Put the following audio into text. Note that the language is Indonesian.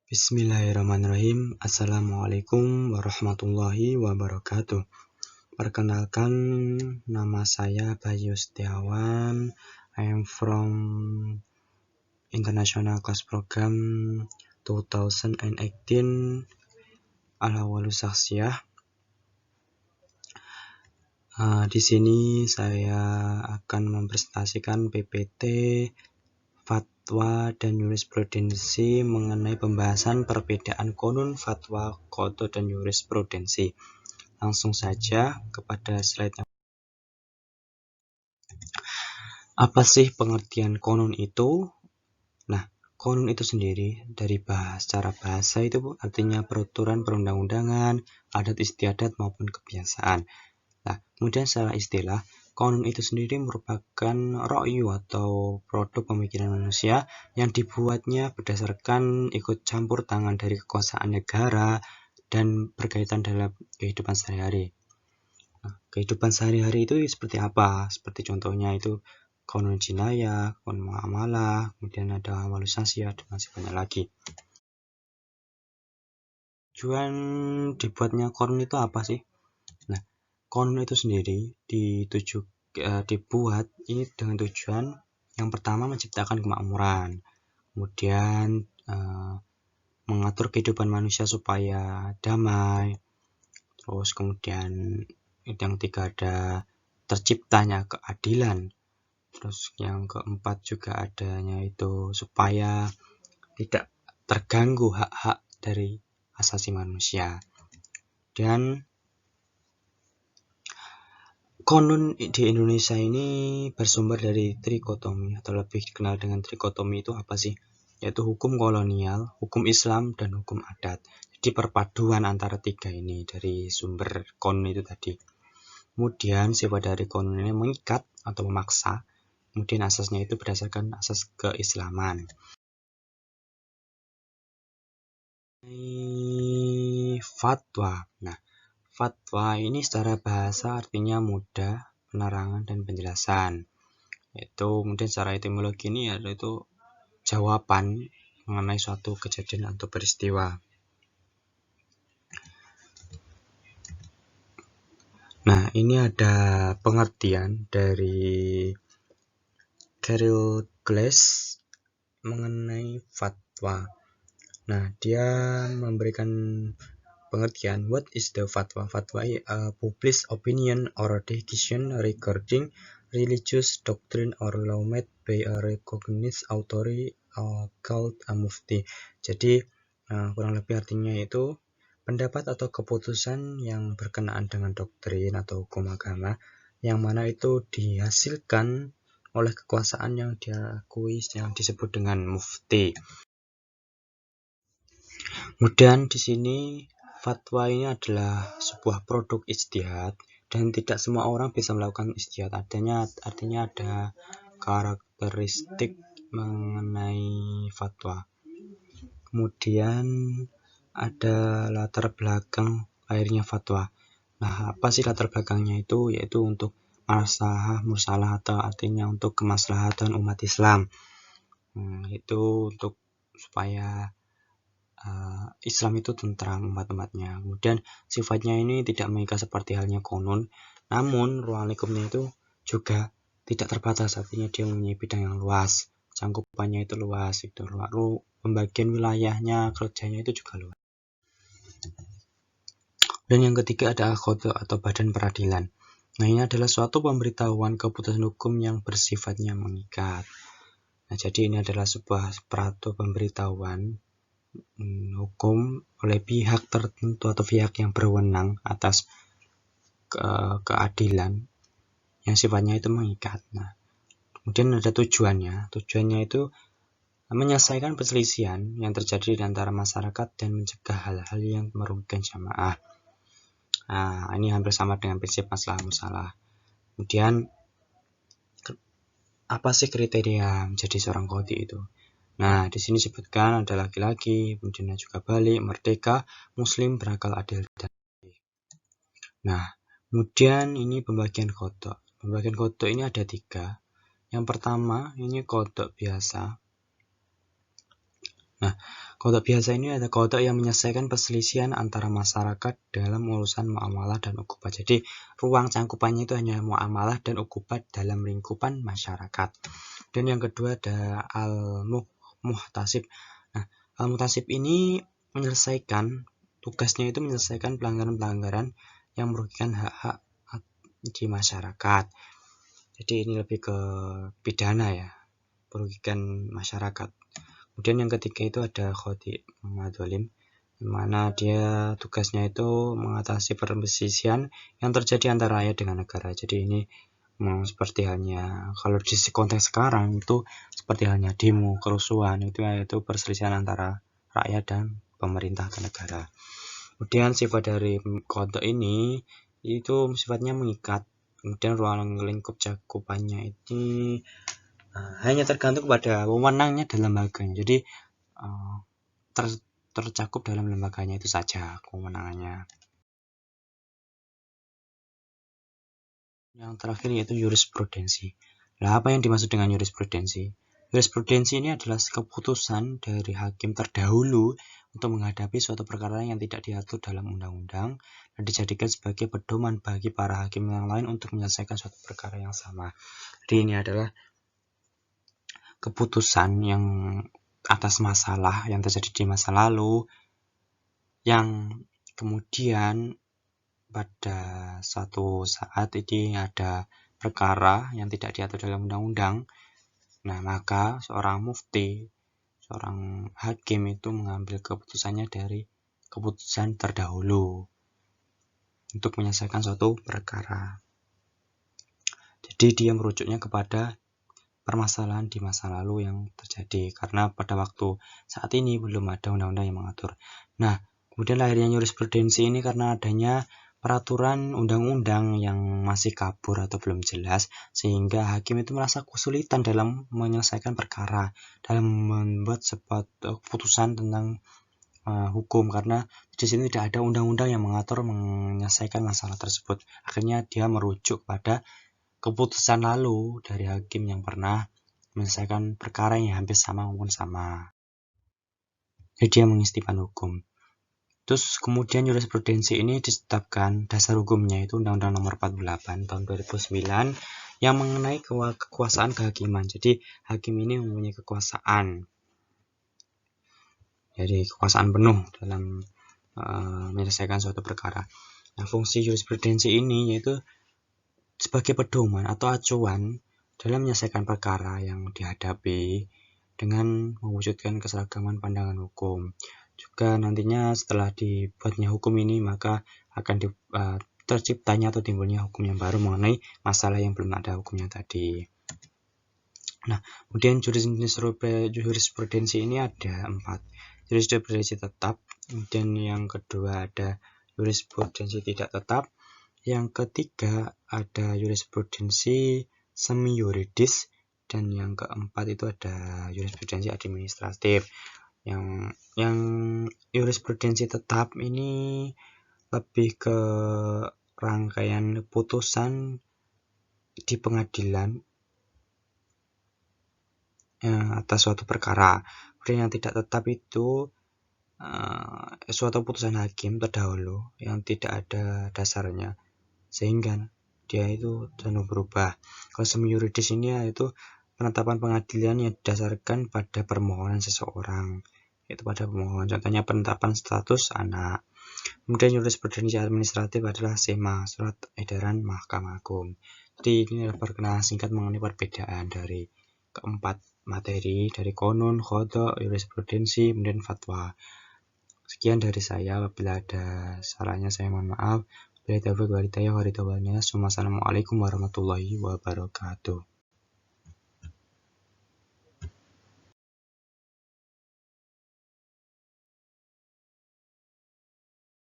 Bismillahirrahmanirrahim. Assalamualaikum warahmatullahi wabarakatuh. Perkenalkan, nama saya Bayu Setiawan. I am from International Class Program 2018 Al-Awwalu Syakhsiyah. Di sini saya akan mempresentasikan PPT, fatwa dan jurisprudensi mengenai pembahasan perbedaan konun, fatwa, qadha dan jurisprudensi. Langsung saja kepada slide yang. Apa sih pengertian konun itu? Nah, konun itu sendiri dari secara bahasa itu artinya peraturan perundang-undangan, adat istiadat maupun kebiasaan. Nah, kemudian secara istilah, konun itu sendiri merupakan ra'yu atau produk pemikiran manusia yang dibuatnya berdasarkan ikut campur tangan dari kekuasaan negara dan berkaitan dalam kehidupan sehari-hari. Nah, kehidupan sehari-hari itu seperti apa? Seperti contohnya itu konun jinayah, konun muamalah, kemudian ada awwalu syakhsiyah dan masih banyak lagi. Tujuan dibuatnya konun itu apa sih? Nah, konun itu sendiri dibuat ini dengan tujuan yang pertama menciptakan kemakmuran, kemudian mengatur kehidupan manusia supaya damai, terus kemudian yang ketiga ada terciptanya keadilan, terus yang keempat juga adanya itu supaya tidak terganggu hak-hak dari asasi manusia. Dan konun di Indonesia ini bersumber dari trikotomi atau lebih dikenal dengan trikotomi itu apa sih? Yaitu hukum kolonial, hukum Islam, dan hukum adat. Jadi perpaduan antara tiga ini dari sumber konun itu tadi. Kemudian sifat dari konun ini mengikat atau memaksa. Kemudian asasnya itu berdasarkan asas keislaman. Fatwa. Nah, fatwa ini secara bahasa artinya mudah, penerangan dan penjelasan. Itu kemudian secara etimologi ini yaitu jawaban mengenai suatu kejadian atau peristiwa. Nah, ini ada pengertian dari Carol Glass mengenai fatwa. Nah, dia memberikan pengertian, what is the fatwa? Fatwa is a published opinion or decision regarding religious doctrine or law made by a recognized authority called a mufti. Jadi kurang lebih artinya itu pendapat atau keputusan yang berkenaan dengan doktrin atau hukum agama yang mana itu dihasilkan oleh kekuasaan yang diakui yang disebut dengan mufti. Kemudian di sini fatwa ini adalah sebuah produk ijtihad dan tidak semua orang bisa melakukan ijtihad. Artinya ada karakteristik mengenai fatwa. Kemudian ada latar belakang lahirnya fatwa. Nah, apa sih latar belakangnya itu? Yaitu untuk mursalah atau artinya untuk kemaslahatan umat Islam. Itu untuk supaya Islam itu tentram umat-umatnya. Kemudian sifatnya ini tidak mengikat seperti halnya konun, namun ruang lingkupnya itu juga tidak terbatas, artinya dia mempunyai bidang yang luas, cangkupannya itu luas, itu lalu pembagian wilayahnya, kerjanya itu juga luas. Dan yang ketiga ada qadha atau badan peradilan. Nah, ini adalah suatu pemberitahuan keputusan hukum yang bersifatnya mengikat. Nah, jadi ini adalah sebuah peraturan pemberitahuan hukum oleh pihak tertentu atau pihak yang berwenang atas keadilan yang sifatnya itu mengikat. Nah, kemudian ada tujuannya itu menyelesaikan perselisihan yang terjadi di antara masyarakat dan mencegah hal-hal yang merugikan jamaah. Nah, ini hampir sama dengan prinsip maslahat musalah. Kemudian apa sih kriteria menjadi seorang qadhi itu? Nah, di sini disebutkan ada laki-laki, kemudian juga balik, merdeka, muslim, berakal, adil, dan nah, kemudian ini pembagian qadha. Pembagian qadha ini ada 3. Yang pertama, ini qadha biasa. Nah, Kodok biasa ini ada kodok yang menyelesaikan perselisihan antara masyarakat dalam urusan muamalah dan ukubat. Jadi ruang cangkupannya itu hanya muamalah dan ukubat dalam lingkupan masyarakat. Dan yang kedua ada al-muhtasib. Nah, al-muhtasib ini tugasnya itu menyelesaikan pelanggaran-pelanggaran yang merugikan hak-hak di masyarakat. Jadi ini lebih ke pidana ya, merugikan masyarakat. Kemudian yang ketiga itu ada khoti madzalim, di mana dia tugasnya itu mengatasi perselisihan yang terjadi antara rakyat dengan negara. Jadi ini seperti halnya kalau di konteks sekarang itu seperti halnya demo, kerusuhan, itu yaitu perselisihan antara rakyat dan pemerintah atau negara. Kemudian sifat dari kodok ini itu sifatnya mengikat. Kemudian ruang lingkup cakupannya ini hanya tergantung pada wewenangnya dalam lembaganya. Jadi tercakup dalam lembaganya itu saja kewenangannya. Yang terakhir yaitu jurisprudensi. Nah, apa yang dimaksud dengan jurisprudensi? Jurisprudensi ini adalah keputusan dari hakim terdahulu untuk menghadapi suatu perkara yang tidak diatur dalam undang-undang dan dijadikan sebagai pedoman bagi para hakim yang lain untuk menyelesaikan suatu perkara yang sama. Jadi ini adalah keputusan yang atas masalah yang terjadi di masa lalu yang kemudian pada suatu saat ini ada perkara yang tidak diatur dalam undang-undang. Nah, maka seorang mufti, seorang hakim itu mengambil keputusannya dari keputusan terdahulu untuk menyelesaikan suatu perkara. Jadi dia merujuknya kepada permasalahan di masa lalu yang terjadi karena pada waktu saat ini belum ada undang-undang yang mengatur. Nah, kemudian lahirnya jurisprudensi ini karena adanya peraturan undang-undang yang masih kabur atau belum jelas sehingga hakim itu merasa kesulitan dalam menyelesaikan perkara, dalam membuat sebuah keputusan tentang hukum karena di sini tidak ada undang-undang yang mengatur menyelesaikan masalah tersebut. Akhirnya dia merujuk pada keputusan lalu dari hakim yang pernah menyelesaikan perkara yang hampir sama maupun sama. Jadi dia mengistimewakan hukum. Terus kemudian jurisprudensi ini ditetapkan dasar hukumnya itu Undang-Undang Nomor 48 tahun 2009 yang mengenai kekuasaan kehakiman. Jadi hakim ini mempunyai kekuasaan. Jadi kekuasaan penuh dalam menyelesaikan suatu perkara. Nah, fungsi jurisprudensi ini yaitu sebagai pedoman atau acuan dalam menyelesaikan perkara yang dihadapi dengan mewujudkan keseragaman pandangan hukum. Juga nantinya setelah dibuatnya hukum ini maka akan terciptanya atau timbulnya hukum yang baru mengenai masalah yang belum ada hukumnya tadi. Nah, kemudian jurisprudensi ini ada 4. Jurisprudensi tetap, kemudian yang kedua ada jurisprudensi tidak tetap, yang ketiga ada jurisprudensi semi yuridis, dan yang keempat itu ada jurisprudensi administratif. Yang jurisprudensi tetap ini lebih ke rangkaian putusan di pengadilan atas suatu perkara. Kemudian yang tidak tetap itu suatu putusan hakim terdahulu yang tidak ada dasarnya sehingga dia itu cenderung berubah. Kalau semi yuridis ini yaitu penetapan pengadilan yang didasarkan pada permohonan seseorang, yaitu pada permohonan, contohnya penetapan status anak. Kemudian jurisprudensi administratif adalah SEMA, surat edaran Mahkamah Agung. Jadi ini adalah perkenalan singkat mengenai perbedaan dari keempat materi, dari konun, kodok, jurisprudensi, kemudian fatwa. Sekian dari saya, apabila ada salahnya saya mohon maaf. Wassalamualaikum warahmatullahi wabarakatuh.